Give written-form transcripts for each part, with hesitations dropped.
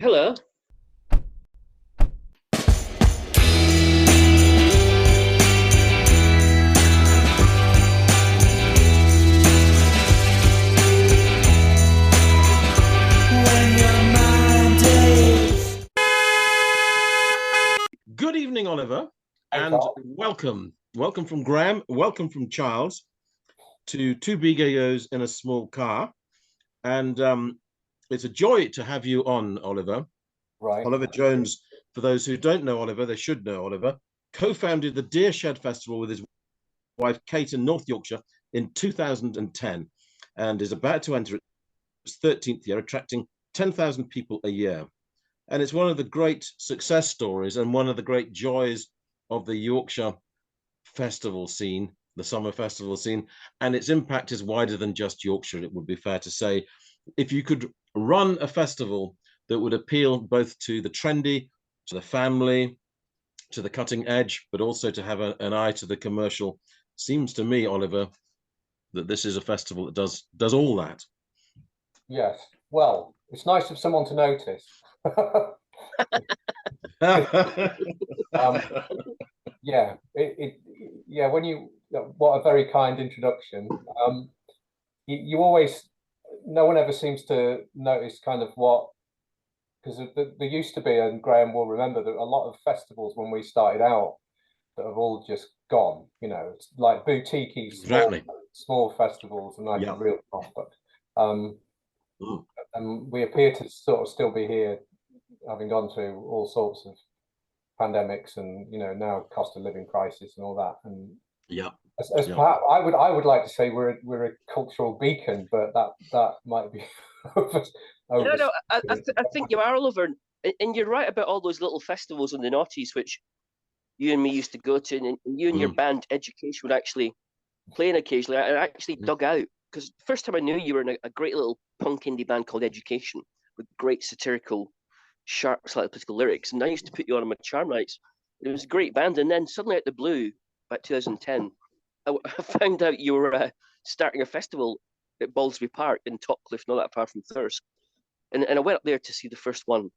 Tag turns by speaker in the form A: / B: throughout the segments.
A: Hello. Good evening, Oliver, and welcome. Welcome from Graham, welcome from Charles to two bigos in a small car. And it's a joy to have you on, Oliver.
B: Right.
A: Oliver Jones, for those who don't know Oliver, they should know Oliver, co-founded the Deershed Festival with his wife, Kate, in North Yorkshire in 2010 and is about to enter its 13th year, attracting 10,000 people a year. And it's one of the great success stories and one of the great joys of the Yorkshire festival scene, the summer festival scene. And its impact is wider than just Yorkshire, it would be fair to say. If you could run a festival that would appeal both to the trendy, to the family, to the cutting edge, but also to have an eye to the commercial, seems to me, Oliver, that this is a festival that does all that.
B: Yes. Well, it's nice of someone to notice. Yeah, yeah, what a very kind introduction. You always, no one ever seems to notice kind of what, because there used to be, and Graham will remember, that a lot of festivals when we started out that have all just gone, it's like boutique
A: Exactly.
B: small festivals and like
A: Yeah.
B: a real profit. And we appear to sort of still be here, having gone through all sorts of pandemics and now cost of living crisis and all that. And
A: yeah,
B: as perhaps I would like to say we're a cultural beacon, but that might be
C: No, I think you are, Oliver, and you're right about all those little festivals in the noughties, which you and me used to go to, and you and your band Education would actually play in occasionally. I actually dug out, because the first time I knew you were in a great little punk indie band called Education with great satirical, sharp, slightly political lyrics, and I used to put you on my charm nights. It was a great band, and then suddenly out the blue, about 2010, I found out you were starting a festival at Ballsby Park in Topcliffe, not that far from Thirsk. And I went up there to see the first one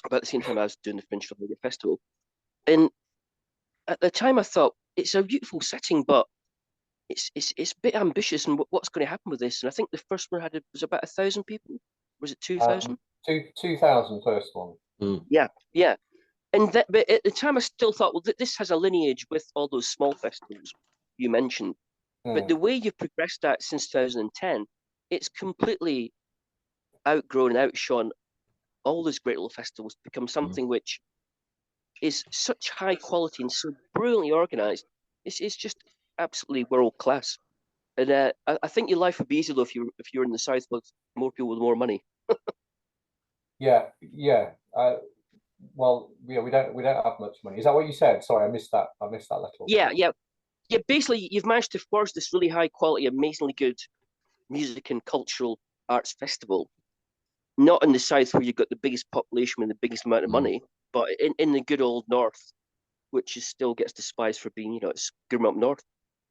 C: about the same time I was doing the Finch Festival. And at the time I thought, it's a beautiful setting, but it's a bit ambitious, and what's going to happen with this? And I think the first one was about 1,000 people. Was it 2,000?
B: 2,000 first one.
C: Yeah. And but at the time I still thought, well, this has a lineage with all those small festivals you mentioned. But the way you've progressed that since 2010, it's completely outgrown and outshone all those great little festivals to become something which is such high quality and so brilliantly organized. It's just absolutely world class. And I think your life would be easier though if you're in the south with more people with more money.
B: Yeah. Well, yeah, we don't have much money. Is that what you said? Sorry, I missed that. I missed that little.
C: Yeah. Basically, you've managed to forge this really high quality, amazingly good music and cultural arts festival. Not in the south where you've got the biggest population and the biggest amount of money, but in the good old north, which still gets despised for being, it's Grim Up North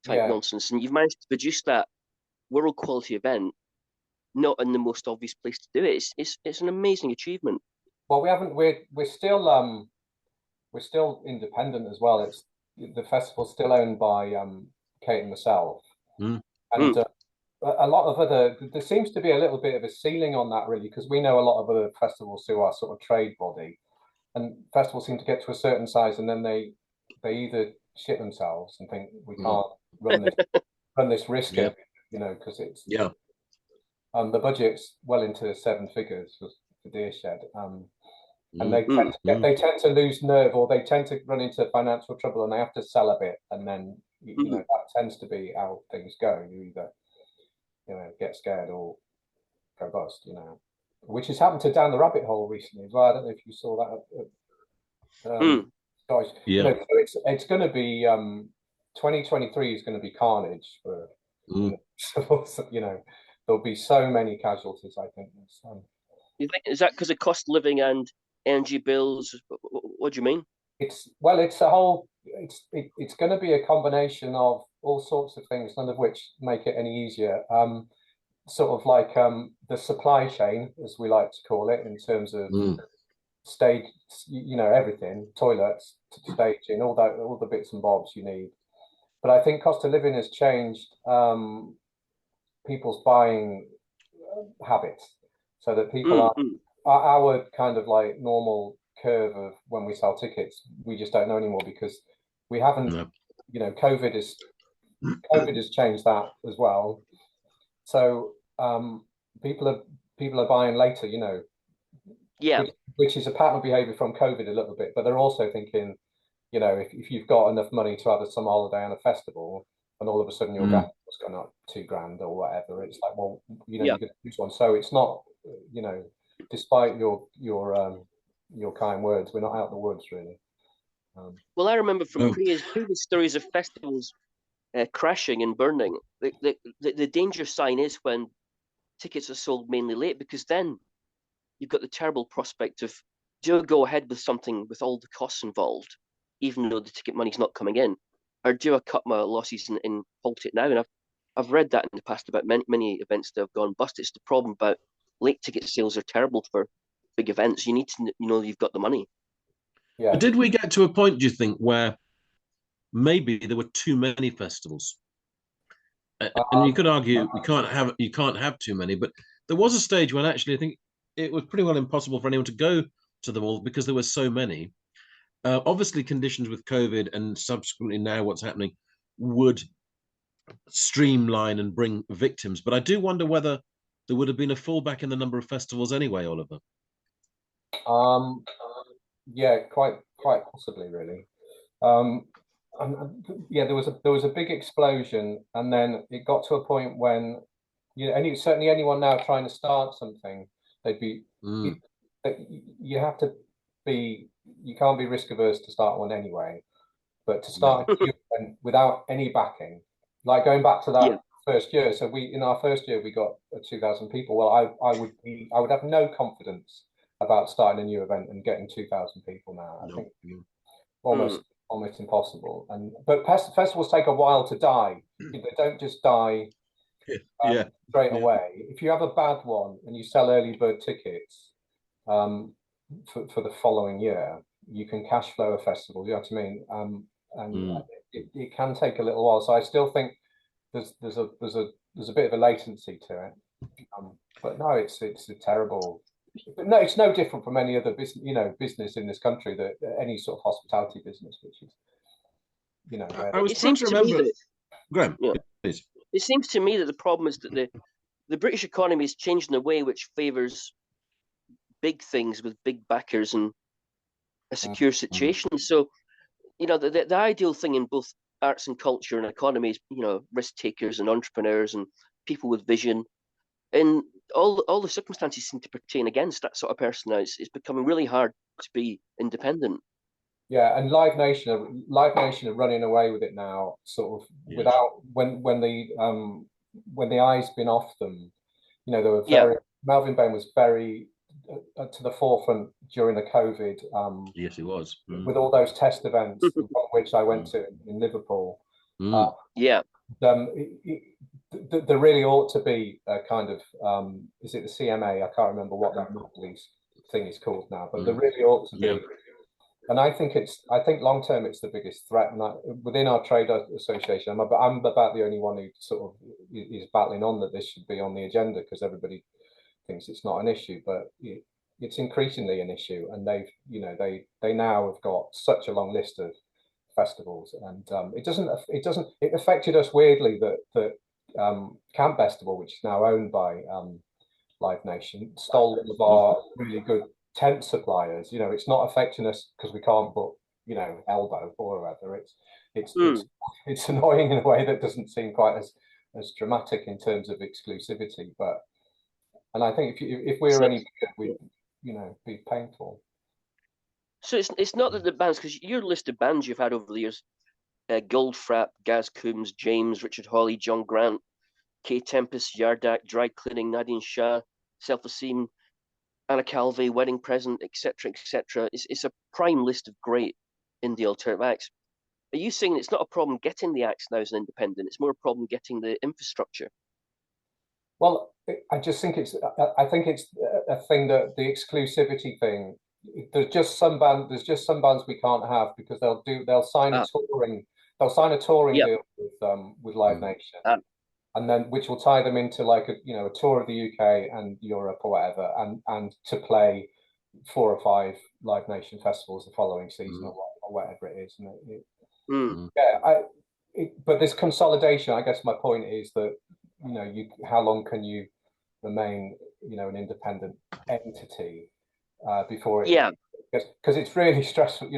C: type nonsense. And you've managed to produce that world quality event, not in the most obvious place to do it. It's an amazing achievement.
B: Well, we're still independent as well. It's the festival's still owned by Kate and myself, and a lot of there seems to be a little bit of a ceiling on that, really, because we know a lot of other festivals who are sort of trade body, and festivals seem to get to a certain size and then they either shit themselves and think we can't run this risk, because it's the budget's well into seven figures for Deershed, and they tend to lose nerve, or they tend to run into financial trouble, and they have to sell a bit, and then that tends to be how things go. You either get scared or go bust, which has happened to Down the Rabbit Hole recently as well. I don't know if you saw that. So it's going to be 2023 is going to be carnage for there'll be so many casualties, I think.
C: You think is that because of cost of living and energy bills? What do you mean?
B: It's going to be a combination of all sorts of things, none of which make it any easier. Sort of like the supply chain, as we like to call it, in terms of stage, everything, toilets, staging, all the bits and bobs you need. But I think cost of living has changed people's buying habits, so that people are our kind of like normal curve of when we sell tickets, we just don't know anymore, because we haven't, COVID has changed that as well. So people are buying later, which is a pattern of behavior from COVID a little bit, but they're also thinking, if you've got enough money to have a summer holiday and a festival, and all of a sudden your gas was going up £2,000 or whatever, it's like, well, you're going to choose one. So it's not, despite your kind words, we're not out of the woods really.
C: Well, I remember from previous stories of festivals crashing and burning. The danger sign is when tickets are sold mainly late, because then you've got the terrible prospect of, do I go ahead with something with all the costs involved, even though the ticket money's not coming in, or do I cut my losses and halt it now? And I've read that in the past about many events that have gone bust. It's the problem about late ticket sales are terrible for big events. You need to know you've got the money.
A: Yeah. Did we get to a point, do you think, where maybe there were too many festivals? And you could argue you can't have too many, but there was a stage when actually I think it was pretty well impossible for anyone to go to them all because there were so many. Obviously, conditions with COVID and subsequently now what's happening would streamline and bring victims. But I do wonder whether there would have been a fallback in the number of festivals anyway, Oliver.
B: Yeah, quite possibly, really. Yeah, there was a big explosion, and then it got to a point when, certainly anyone now trying to start something, they'd be you have to be, you can't be risk averse to start one anyway, but to start without any backing, like going back to that first year. So in our first year we got 2,000 people. Well, I would have no confidence about starting a new event and getting 2,000 people now. I think almost impossible. But festivals take a while to die. They don't just die straight away. If you have a bad one and you sell early bird tickets for the following year, you can cash flow a festival. You know what I mean? And it can take a little while. So I still think there's a bit of a latency to it. But no, it's a terrible. No, it's no different from any other business in this country, that any sort of hospitality business, which is,
A: I was trying to remember. Graham, please.
C: It seems to me that the problem is that the British economy has changed in a way which favours big things with big backers and a secure situation. So, the ideal thing in both arts and culture and economy is, risk takers and entrepreneurs and people with vision. And all the circumstances seem to pertain against that sort of person now. It's becoming really hard to be independent.
B: Yeah, and Live Nation are running away with it now, sort of without when the eye's been off them. They were very. Melvin Bain was very to the forefront during the COVID.
A: Yes, he was
B: with all those test events, which I went to in Liverpool. There really ought to be a kind of is it the CMA? I can't remember what that monopolies thing is called now, but there really ought to be. And I think long term it's the biggest threat. And within our trade association, I'm about the only one who sort of is battling on that this should be on the agenda, because everybody thinks it's not an issue, but it's increasingly an issue. And they now have got such a long list of festivals, and it affected us weirdly that Camp Festival, which is now owned by Live Nation, stole all of our really good tent suppliers. It's not affecting us because we can't book, Elbow or whatever. It's annoying in a way that doesn't seem quite as dramatic in terms of exclusivity. And I think if we were any bigger, we'd be painful.
C: So it's not that the bands, because your list of bands you've had over the years, Goldfrapp, Gaz Coombs, James, Richard Hawley, John Grant, Kay Tempest, Yardak, Dry Cleaning, Nadine Shah, Self-Esteem, Anna Calvi, Wedding Present, etc., etc. It's a prime list of great indie alternative acts. Are you saying it's not a problem getting the acts now as an independent? It's more a problem getting the infrastructure?
B: Well, I just think I think it's a thing that the exclusivity thing there's just some bands we can't have because they'll sign a touring deal with Live Nation, and then which will tie them into like a tour of the UK and Europe or whatever, and to play 4 or 5 Live Nation festivals the following season or whatever it is. But this consolidation, I guess my point is that how long can you remain an independent entity before it because it's really stressful. The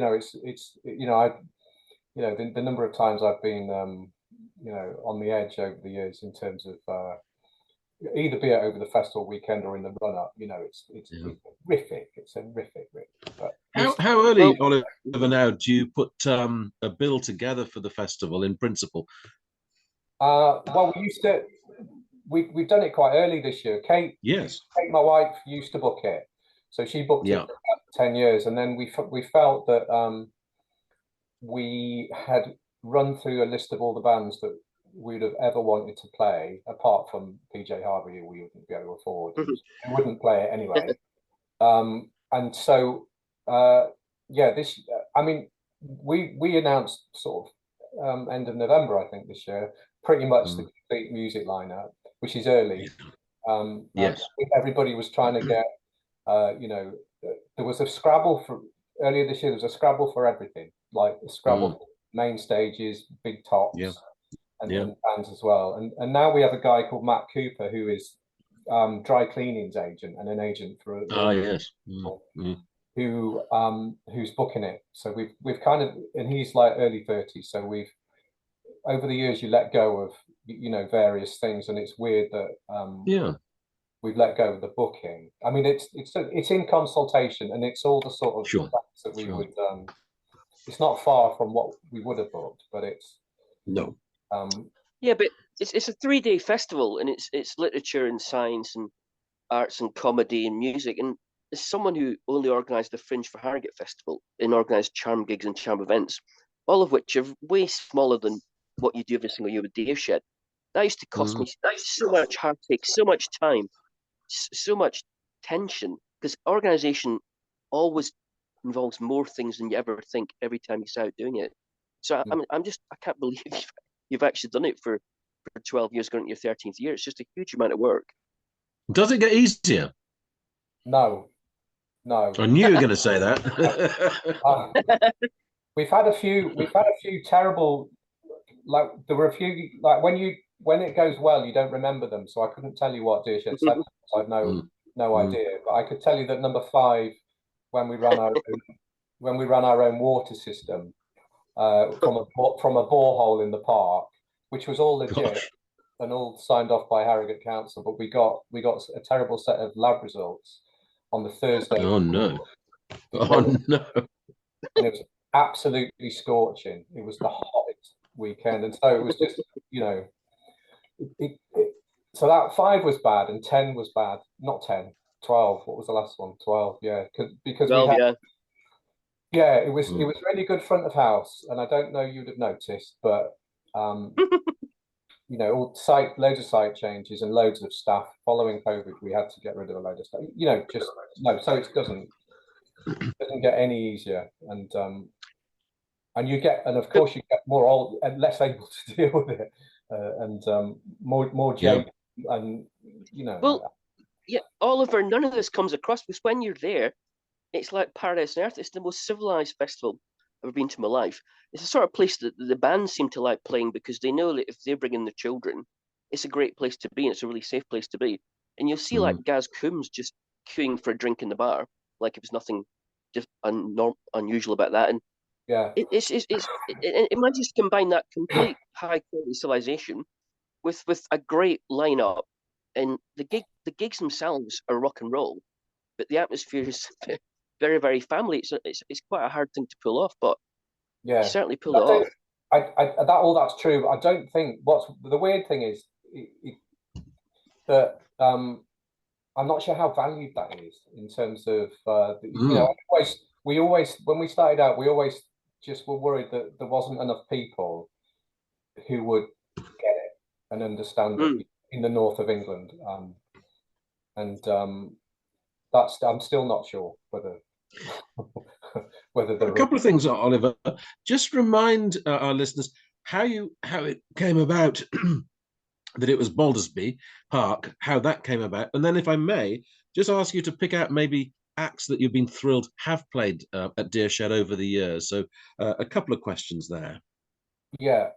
B: number of times I've been on the edge over the years in terms of either be it over the festival weekend or in the run up. It's horrific. It's horrific. But
A: how early, Oliver, now do you put a bill together for the festival in principle?
B: Well, we've done it quite early this year. Kate, my wife, used to book it, so she booked it for about 10 years, and then we felt that we had run through a list of all the bands that we'd have ever wanted to play, apart from PJ Harvey, who we wouldn't be able to afford. We wouldn't play it anyway. And so, we announced sort of end of November, I think, this year, pretty much the complete music lineup, which is early. Everybody was trying to get, there was a Scrabble for earlier this year. There was a Scrabble for everything, like a Scrabble for main stages, big tops, and bands as well. And now we have a guy called Matt Cooper, who is dry cleaning's agent and an agent for who's booking it. So we've kind of, and he's like early 30s. So we've over the years you let go of various things, and it's weird that we've let go of the booking. I mean, it's in consultation, and it's all the sort of things that we would. It's not far from what we would have booked, but it's
C: but it's a 3-day festival, and it's literature and science and arts and comedy and music. And as someone who only organised the Fringe for Harrogate Festival and organised charm gigs and charm events, all of which are way smaller than what you do every single year with Deershed, that used to cost me so much heartache, so much time, so much tension, because organisation always involves more things than you ever think every time you start doing it. So I can't believe you've actually done it for 12 years, going into your 13th year. It's just a huge amount of work.
A: Does it get easier?
B: No.
A: I knew you were going to say that.
B: We've had a few terrible, like there were a few, like when it goes well, you don't remember them. So I couldn't tell you what Deershed said. I had no idea, but I could tell you that number 5, when we ran our own water system from a borehole in the park, which was all legit and all signed off by Harrogate Council, but we got a terrible set of lab results on the Thursday.
A: Oh no!
B: And it was absolutely scorching. It was the hottest weekend, and so it was just so that 5 was bad and 10 was bad. Not 10, 12. What was the last one? 12. Yeah, because
C: 12,
B: we had, it was really good front of house, and I don't know you'd have noticed, but loads of site changes and loads of staff following COVID. We had to get rid of a load of stuff. So it doesn't get any easier, and of course you get more old and less able to deal with it, and more jaded, and
C: Well, Oliver, none of this comes across because when you're there, it's like paradise on earth. It's the most civilized festival I've ever been to in my life. It's the sort of place that the bands seem to like playing because they know that if they bring in their children, it's a great place to be, and it's a really safe place to be. And you'll see like Gaz Coombs just queuing for a drink in the bar, like it was nothing just unusual about that. And it might just combine that complete high quality civilization with a great lineup, and the gigs themselves are rock and roll, but the atmosphere is very, very family. It's quite a hard thing to pull off, but you certainly pull it off.
B: That's true. I don't think what's the weird thing is that I'm not sure how valued that is in terms of we always when we started out, we always just were worried that there wasn't enough people who would get it and understand it in the north of England, and that's I'm still not sure whether Whether
A: A couple of things, Oliver. Just remind our listeners how it came about that it was Baldersby Park, how that came about, and then, if I may, just ask you to pick out maybe acts that you've been thrilled have played at Deershed over the years. So a couple of questions there.
B: Yeah.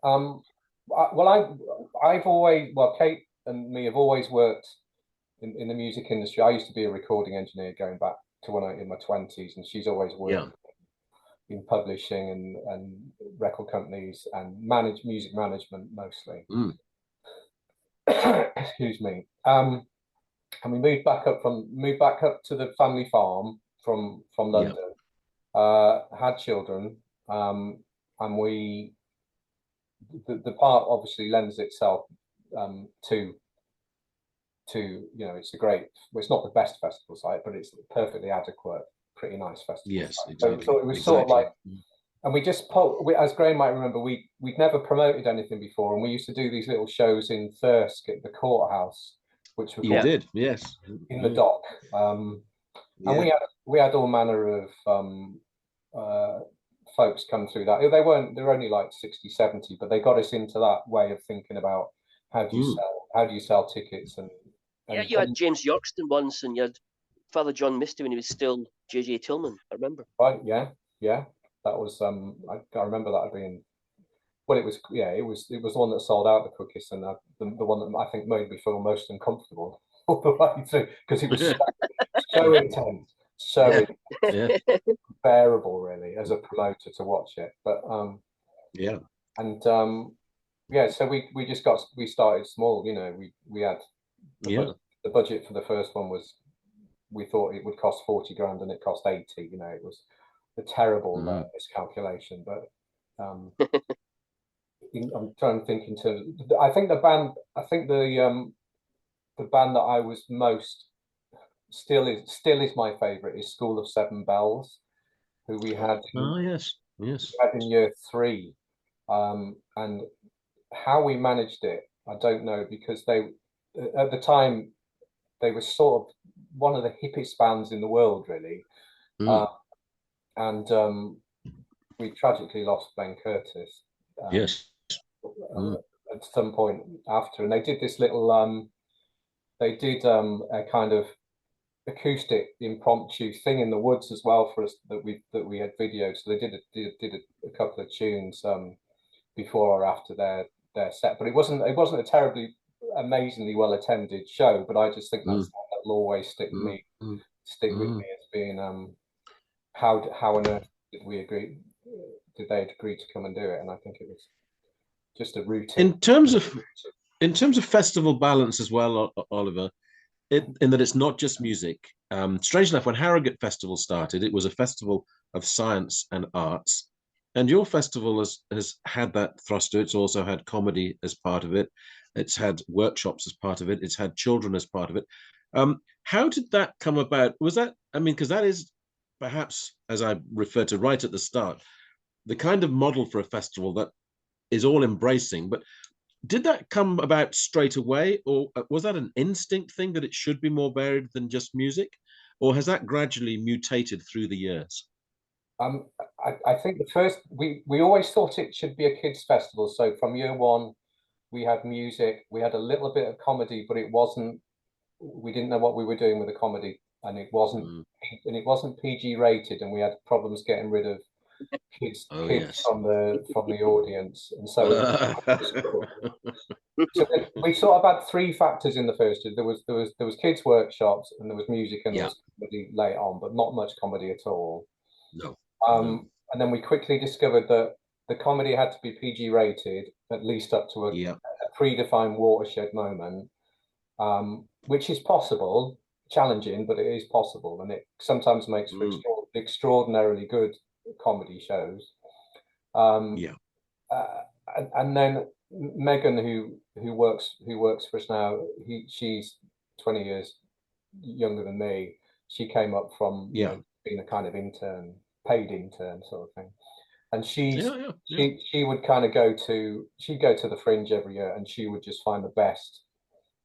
B: Kate and me have always worked in the music industry. I used to be a recording engineer going back to when I in my 20s, and she's always worked in publishing and record companies and music management mostly. Excuse me. And we moved back up to the family farm from London. Had children, and the park obviously lends itself to it's it's not the best festival site, but it's perfectly adequate, pretty nice festival
A: yes
B: site.
A: exactly.
B: So it was sort of like, and we just as Graham might remember, we'd never promoted anything before, and we used to do these little shows in Thirsk at the courthouse, which were called
A: yes,
B: in the dock, and we had all manner of folks come through that. They were only like 60, 70, but they got us into that way of thinking about how do you sell tickets, and
C: you had James Yorkston once, and you had Father John Misty when he was still JJ Tillman. I remember.
B: Right, yeah, that was I remember that being, well, it was the one that sold out the quickest, and the one that I think made me feel most uncomfortable all the way through, because it was so intense, unbearable really as a promoter to watch it. But so we started small. We had the budget for the first one was, we thought it would cost 40 grand and it cost 80. It was a terrible miscalculation. But I'm trying to think I think the band that I was most still is my favorite is School of Seven Bells, who we had in year 3, and how we managed it I don't know, because they at the time they were sort of one of the hippest bands in the world, really. And we tragically lost Ben Curtis at some point after, and they did this little a kind of acoustic impromptu thing in the woods as well for us that we had videos. So they did a couple of tunes before or after their set, but it wasn't a terribly amazingly well attended show. But I just think that'll always stick with me as being how on earth did they agree to come and do it? And I think it was just a routine.
A: In terms of festival balance as well, Oliver, in that it's not just music. Strange enough, when Harrogate Festival started, it was a festival of science and arts, and your festival has had that thrust to it. It's also had comedy as part of it. It's had workshops as part of it. It's had children as part of it. How did that come about? Was that, because that is perhaps, as I referred to right at the start, the kind of model for a festival that is all embracing. But did that come about straight away, or was that an instinct thing that it should be more varied than just music, or has that gradually mutated through the years?
B: I think the first, we always thought it should be a kids festival. So from year 1, we had music, we had a little bit of comedy, but we didn't know what we were doing with the comedy, and it wasn't PG rated, and we had problems getting rid of kids from the audience, and so so we sort of had 3 factors in the first year. There was kids workshops, and there was music, and there was comedy later on, but not much comedy at all. And then we quickly discovered that the comedy had to be PG rated, at least up to a predefined watershed moment, which is possible, challenging, but it is possible, and it sometimes makes for extraordinarily good comedy shows. And then Megan, who works for us now, she's 20 years younger than me. She came up from being a kind of paid intern sort of thing, and she would kind of go to the Fringe every year, and she would just find the best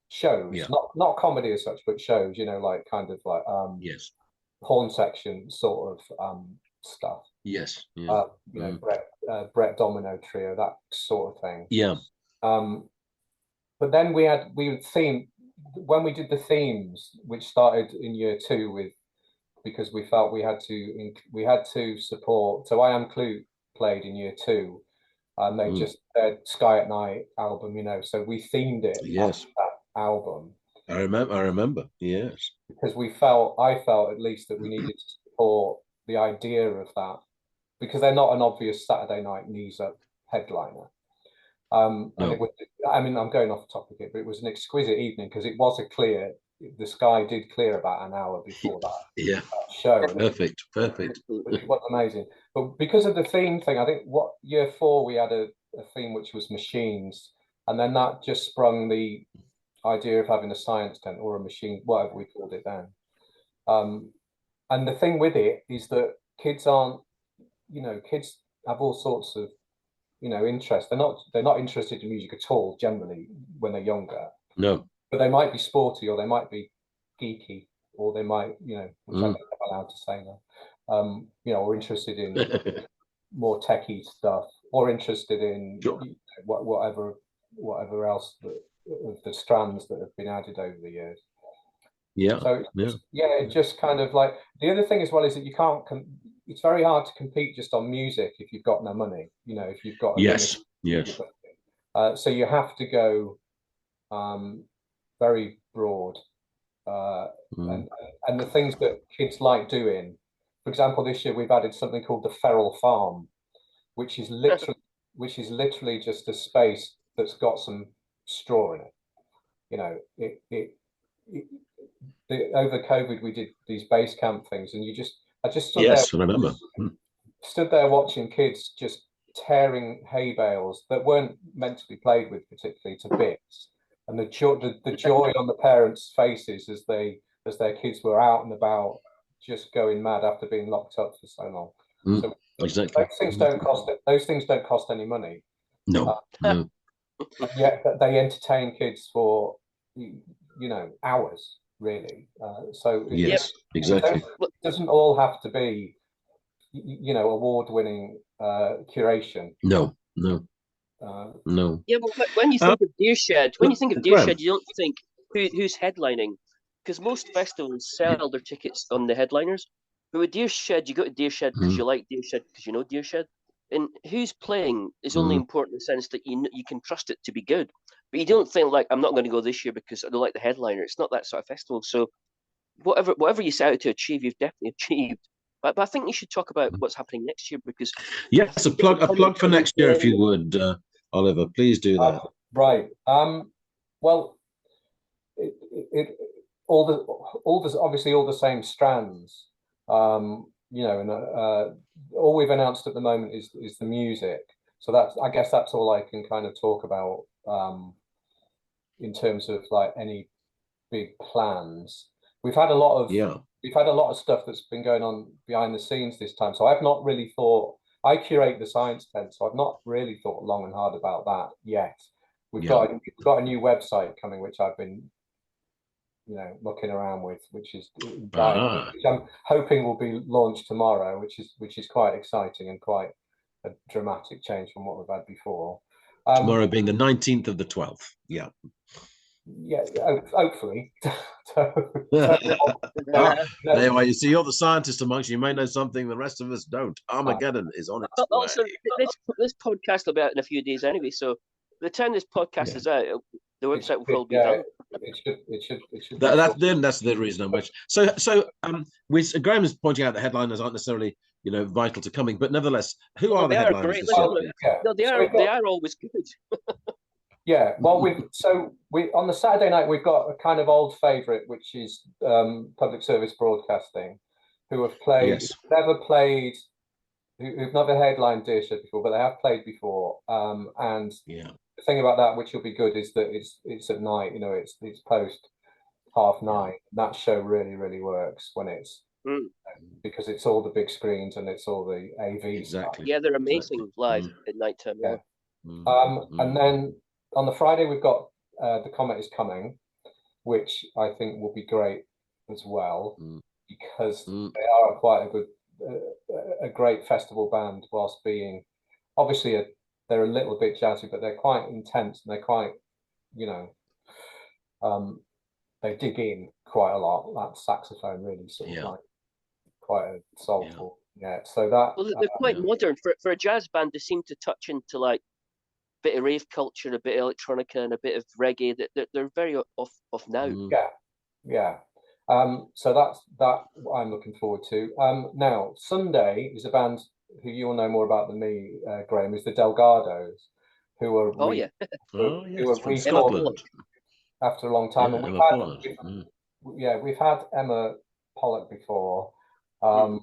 B: shows, not comedy as such, but shows, like kind of like horn section sort of stuff.
A: Yes. Yeah.
B: You know, Brett Domino Trio, that sort of thing.
A: Yeah.
B: But then we would theme when we did the themes, which started in year 2 with, because we felt we had to support. So I Am Clue played in year 2, and they just Sky at Night album, you know. So we themed it
A: Yes.
B: that album.
A: I remember. Yes.
B: Because I felt at least that we needed to support the idea of that, because they're not an obvious Saturday night knees up headliner. And it was, I mean, I'm going off topic here, but it was an exquisite evening because it was the sky did clear about an hour before that show.
A: Perfect.
B: Which was amazing. But because of the theme thing, I think year 4 we had a theme which was machines, and then that just sprung the idea of having a science tent or a machine, whatever we called it then. And the thing with it is that kids have all sorts of, you know, interest. They're not interested in music at all generally when they're younger.
A: No.
B: But they might be sporty, or they might be geeky, or they might, you know, which I'm not allowed to say now. You know, or interested in more techie stuff, or interested in whatever else of the strands that have been added over the years.
A: Yeah.
B: So it just kind of like, the other thing as well is that you can't. It's very hard to compete just on music if you've got no money. You know, if you've got
A: yes.
B: So you have to go very broad, and the things that kids like doing. For example, this year we've added something called the Feral Farm, which is literally just a space that's got some straw in it. You know, over COVID we did these base camp things, and I just stood there.
A: I remember.
B: Stood there watching kids just tearing hay bales that weren't meant to be played with particularly to bits, and the joy on the parents' faces as their kids were out and about, just going mad after being locked up for so long. So
A: exactly.
B: Those things don't cost any money.
A: No.
B: Yet they entertain kids for, you know, hours really. So
A: yes, exactly.
B: It doesn't all have to be, you know, award-winning curation.
A: No.
C: Yeah, but when you think of Deershed, you don't think who's headlining, because most festivals sell their tickets on the headliners. But with Deershed, you go to Deershed because you like Deershed, because you know Deershed. And who's playing is only important in the sense that you can trust it to be good. But you don't think like, I'm not going to go this year because I don't like the headliner. It's not that sort of festival. So whatever you set out to achieve, you've definitely achieved. But I think you should talk about what's happening next year, because
A: yes, a plug for next year, if you would, Oliver. Please do that.
B: Right. Well, obviously all the same strands. You know, and all we've announced at the moment is the music. So I guess that's all I can kind of talk about in terms of like any big plans. We've had a lot of stuff that's been going on behind the scenes this time. So I've not really thought. I curate the science tent, so I've not really thought long and hard about that yet. We've got a new website coming, which I've been, you know, looking around with, which I'm hoping will be launched tomorrow, which is quite exciting and quite a dramatic change from what we've had before.
A: Tomorrow being the 19th of the 12th. Yeah.
B: Yeah, hopefully.
A: Anyway, you see, you're the scientist amongst you. You may know something the rest of us don't. Armageddon is on its way.
C: Also, this podcast will be out in a few days anyway, so by the time this podcast is out, the website will probably be done.
B: It should.
A: That's the reason I'm which. So Graham is pointing out that headliners aren't necessarily, you know, vital to coming, but nevertheless, who are the headliners this year?
C: No, they are always good.
B: Yeah, well, we on the Saturday night we've got a kind of old favourite, which is Public Service Broadcasting, who have played, who've never headlined Deershed before, but they have played before. And the thing about that, which will be good, is that it's at night. You know, it's post 9:30. That show really works when it's because it's all the big screens and it's all the AV.
A: Exactly.
C: Yeah, they're amazing live at night time.
B: Yeah. And then on the Friday we've got The Comet Is Coming, which I think will be great as well. because they are quite a great festival band, whilst being obviously they're a little bit jazzy, but they're quite intense and they're quite, you know, they dig in quite a lot. That saxophone really sort of like quite a soulful. So that
C: they're quite modern for a jazz band. They seem to touch into like a bit of rave culture, a bit of electronica, and a bit of reggae. That they're very off now.
B: So that's that I'm looking forward to. Now Sunday is a band who you'll know more about than me, Graham, is the Delgados, who are who are reformed after a long time. And we've had Emma Pollock before, as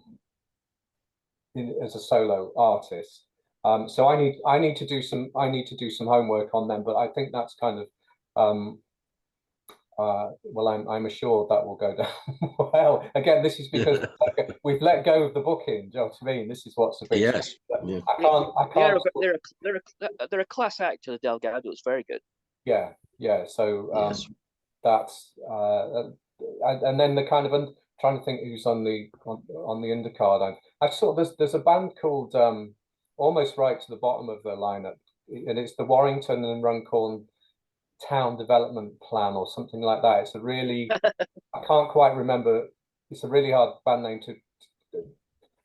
B: a solo artist. So I need to do some homework on them, but I think that's kind of well, I'm assured that will go down well. Again, this is because we've let go of the booking. Do you know what I mean? This is what's a bit. I can't.
C: They're a class act to the Delgados. Very good.
B: Yeah. So that's and then the kind of trying to think who's on the undercard. I saw there's a band called almost right to the bottom of the lineup, and it's the Warrington and Runcorn Town Development Plan or something like that. It's a really I can't quite remember. It's a really hard band name to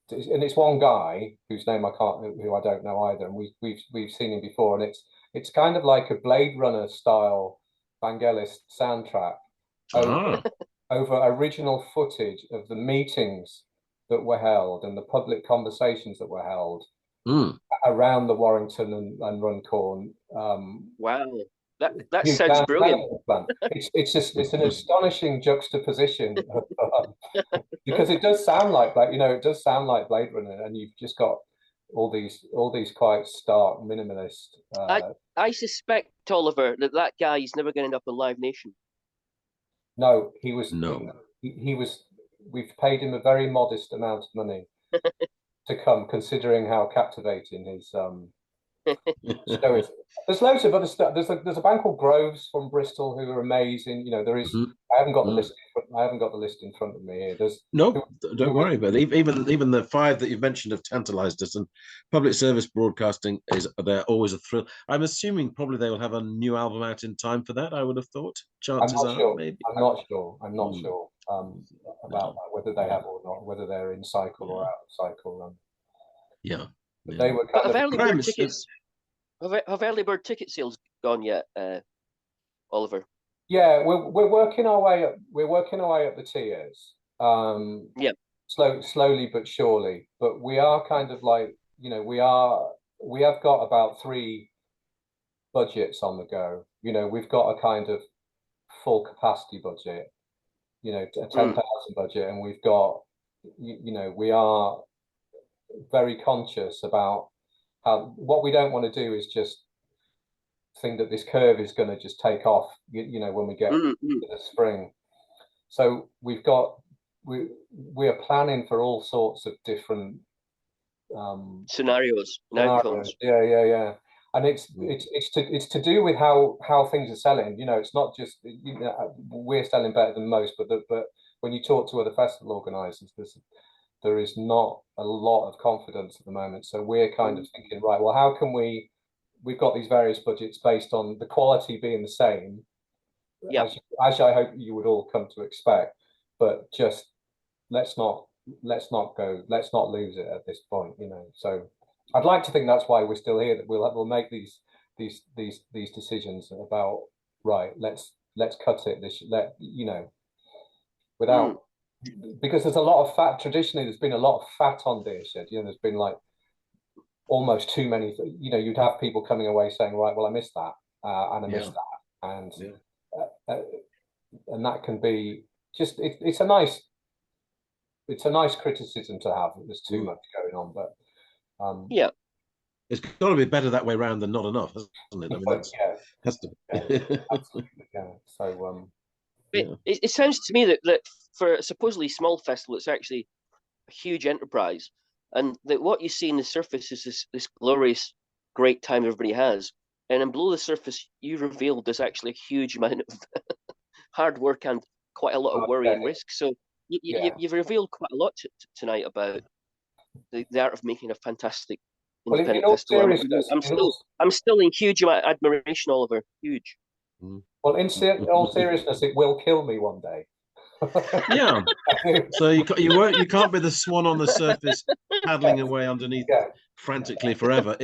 B: and it's one guy whose name who I don't know either, and we've seen him before, and it's kind of like a Blade Runner style Vangelis soundtrack over original footage of the meetings that were held and the public conversations that were held around the Warrington and Runcorn.
C: Wow. That sounds brilliant.
B: It's an astonishing juxtaposition because it does sound like that. It does sound like Blade Runner, and you've just got all these quite stark minimalist.
C: I suspect, Oliver, that guy is never going to end up in Live Nation.
B: No, he was. He was. We've paid him a very modest amount of money to come, considering how captivating his stories. There's loads of other stuff. There's a band called Groves from Bristol who are amazing. There is. I haven't got the list. I haven't got the list in front of me here.
A: Don't worry about it. Even the five that you've mentioned have tantalised us, and public service broadcasting they're always a thrill. I'm assuming probably they will have a new album out in time for that. I would have thought. Chances are, maybe.
B: I'm not sure about that, whether they have or not, whether they're in cycle or out of cycle. But they were kind of
C: early bird tickets. Have early bird ticket sales gone yet, Oliver?
B: Yeah, we're working our way up. We're working our way up the tiers. Slowly but surely. But we are kind of like, we have got about 3 budgets on the go. We've got a kind of full capacity budget, a 10,000 budget, and we've got, we are very conscious about what we don't want to do is just think that this curve is going to just take off, when we get to the spring. So we are planning for all sorts of different
C: scenarios.
B: Yeah. And it's to do with how things are selling. It's not just we're selling better than most, but when you talk to other festival organisers, there is not a lot of confidence at the moment. So we're kind of thinking, right, well, how can we've got these various budgets based on the quality being the same, as I hope you would all come to expect, but just let's not lose it at this point, So I'd like to think that's why we're still here, that we'll make these decisions about, right, let's cut it without because there's a lot of fat. Traditionally, there's been a lot of fat on Deershed. There's been like almost too many. You'd have people coming away saying, right, well, I missed that, and I missed that, and that can be just. It's a nice criticism to have. That there's too much going on, but
A: it's got to be better that way around than not enough, hasn't it? I mean, has to.
B: Absolutely, So
C: it sounds to me that for a supposedly small festival, it's actually a huge enterprise, and that what you see in the surface is this glorious, great time everybody has, and then below the surface, you revealed there's actually a huge amount of hard work and quite a lot of worry and risk. So you've revealed quite a lot tonight about the art of making a fantastic independent festival. I'm still in huge admiration, Oliver. Huge.
B: Well, in all seriousness, it will kill me one day.
A: Yeah. So you can't be the swan on the surface paddling away underneath frantically forever.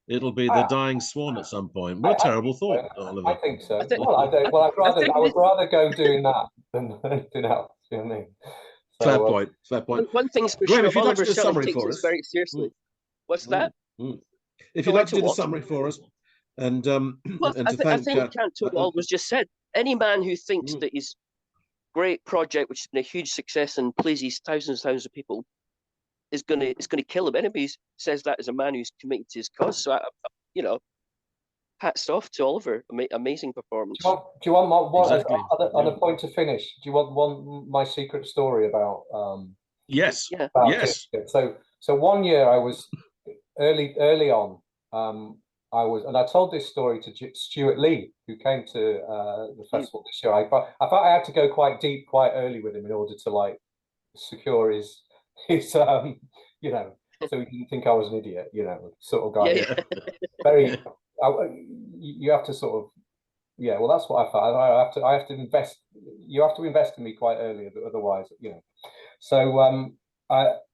A: It'll be the dying swan at some point. What a terrible thought, Oliver.
B: I think so. I would rather go doing that than anything else. You know what I mean?
A: So, fair point.
C: One thing's for
A: Graham,
C: sure,
A: if you'd like
C: Oliver
A: to do a summary
C: takes
A: for
C: us
A: us
C: very seriously. What's that?
A: If you'd like to do the summary for us, and
C: I think what Oliver's just said. Any man who thinks that his great project, which has been a huge success and pleases thousands of people, is gonna kill him. Anybody says that as a man who's committed to his cause. So hats off to Oliver. Amazing performance.
B: Do you want on a point to finish? Do you want my secret story about?
A: Yes.
B: About
A: yes.
B: So one year I was early on. I told this story to Stuart Lee, who came to the festival this year. I thought I had to go quite deep, quite early with him in order to secure his so he didn't think I was an idiot, sort of guy.
C: Yeah.
B: Very. You have to sort of. Yeah, well, that's what I thought. I have to invest. You have to invest in me quite early, otherwise, So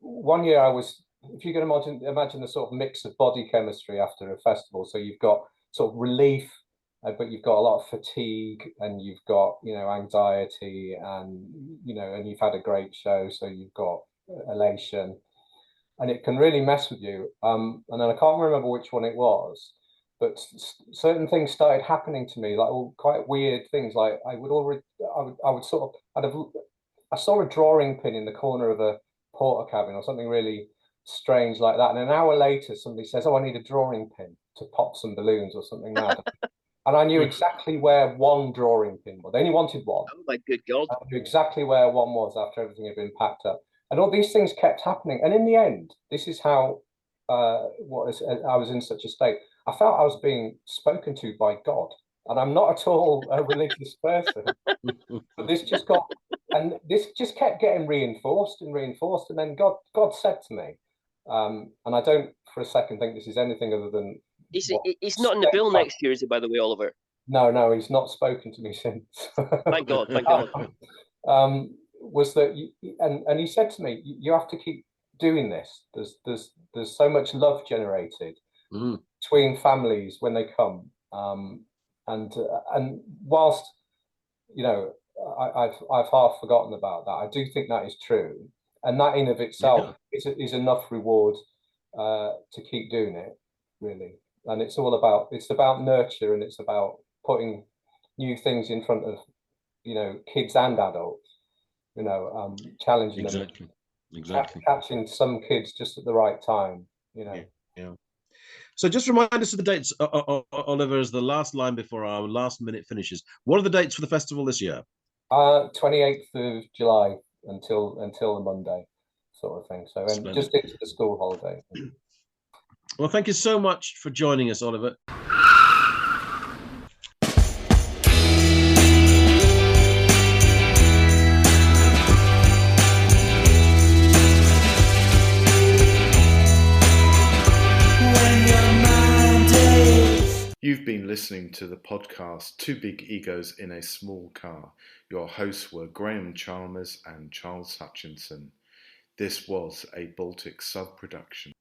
B: one year I was. If you can imagine the sort of mix of body chemistry after a festival, so you've got sort of relief, but you've got a lot of fatigue, and you've got anxiety, and and you've had a great show, so you've got elation, and it can really mess with you. And then I can't remember which one it was, but certain things started happening to me, like all quite weird things. Like I saw a drawing pin in the corner of a porta cabin or something really strange like that, and an hour later somebody says, "Oh, I need a drawing pin to pop some balloons," or something mad. And I knew exactly where one drawing pin was. They only wanted one.
C: Oh my good God.
B: I knew exactly where one was after everything had been packed up, and all these things kept happening. And in the end, this is how I was in such a state. I felt I was being spoken to by God, and I'm not at all a religious person. But this just kept getting reinforced, and then God said to me, and I don't for a second think this is anything other than
C: he's not in the bill next year, is he, by the way, Oliver?
B: No, he's not spoken to me since.
C: Thank God.
B: Was that and he said to me, you have to keep doing this. There's so much love generated between families when they come, and whilst I've half forgotten about that, I do think that is true, and that in of itself is enough reward to keep doing it, really. And it's about nurture, and it's about putting new things in front of kids and adults, challenging them, catching some kids just at the right time,
A: Yeah. So just remind us of the dates, Oliver, as the last line before our last minute finishes. What are the dates for the festival this year?
B: 28th of July until the Monday, sort of thing. So just into the school holiday.
A: Well, thank you so much for joining us, Oliver.
D: You've been listening to the podcast Two Big Egos in a Small Car. Your hosts were Graham Chalmers and Charles Hutchinson. This was a Baltic sub-production.